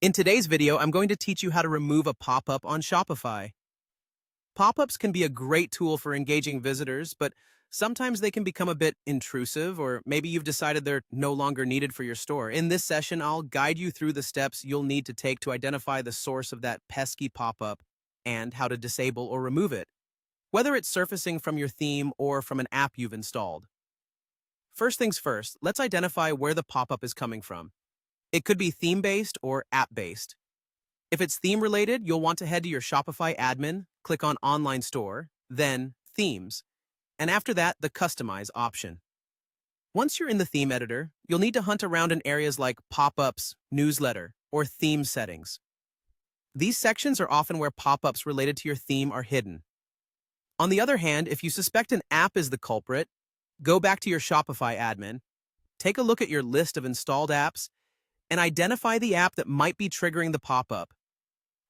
In today's video, I'm going to teach you how to remove a pop-up on Shopify. Pop-ups can be a great tool for engaging visitors, but sometimes they can become a bit intrusive, or maybe you've decided they're no longer needed for your store. In this session, I'll guide you through the steps you'll need to take to identify the source of that pesky pop-up and how to disable or remove it, whether it's surfacing from your theme or from an app you've installed. First things first, let's identify where the pop-up is coming from. It could be theme-based or app-based. If it's theme-related, you'll want to head to your Shopify admin, click on Online Store, then Themes, and after that, the Customize option. Once you're in the theme editor, you'll need to hunt around in areas like Pop-ups, Newsletter, or Theme Settings. These sections are often where pop-ups related to your theme are hidden. On the other hand, if you suspect an app is the culprit, go back to your Shopify admin, take a look at your list of installed apps, and identify the app that might be triggering the pop-up.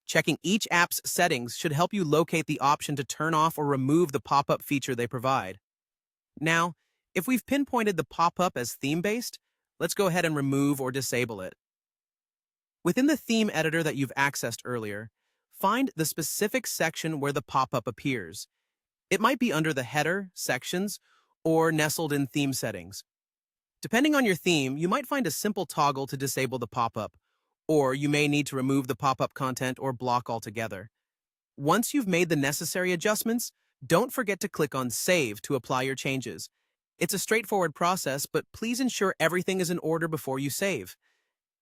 Checking each app's settings should help you locate the option to turn off or remove the pop-up feature they provide. Now, if we've pinpointed the pop-up as theme-based, let's go ahead and remove or disable it. Within the theme editor that you've accessed earlier, find the specific section where the pop-up appears. It might be under the header, sections, or nestled in theme settings. Depending on your theme, you might find a simple toggle to disable the pop-up, or you may need to remove the pop-up content or block altogether. Once you've made the necessary adjustments, don't forget to click on Save to apply your changes. It's a straightforward process, but please ensure everything is in order before you save.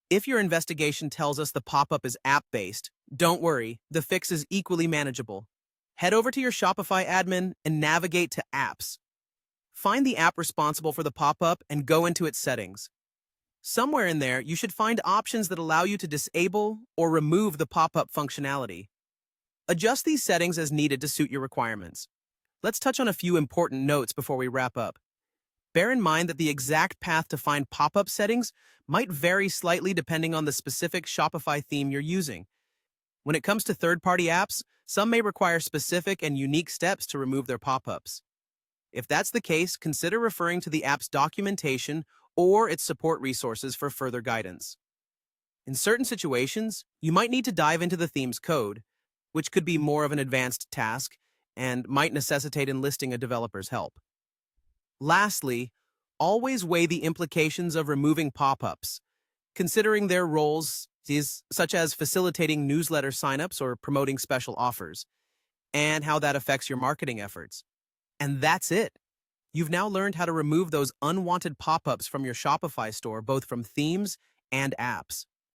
If your investigation tells us the pop-up is app-based, don't worry, the fix is equally manageable. Head over to your Shopify admin and navigate to Apps. Find the app responsible for the pop-up and go into its settings. Somewhere in there, you should find options that allow you to disable or remove the pop-up functionality. Adjust these settings as needed to suit your requirements. Let's touch on a few important notes before we wrap up. Bear in mind that the exact path to find pop-up settings might vary slightly depending on the specific Shopify theme you're using. When it comes to third-party apps, some may require specific and unique steps to remove their pop-ups. If that's the case, consider referring to the app's documentation or its support resources for further guidance. In certain situations, you might need to dive into the theme's code, which could be more of an advanced task and might necessitate enlisting a developer's help. Lastly, always weigh the implications of removing pop-ups, considering their roles such as facilitating newsletter signups or promoting special offers, and how that affects your marketing efforts. And that's it. You've now learned how to remove those unwanted pop-ups from your Shopify store, both from themes and apps.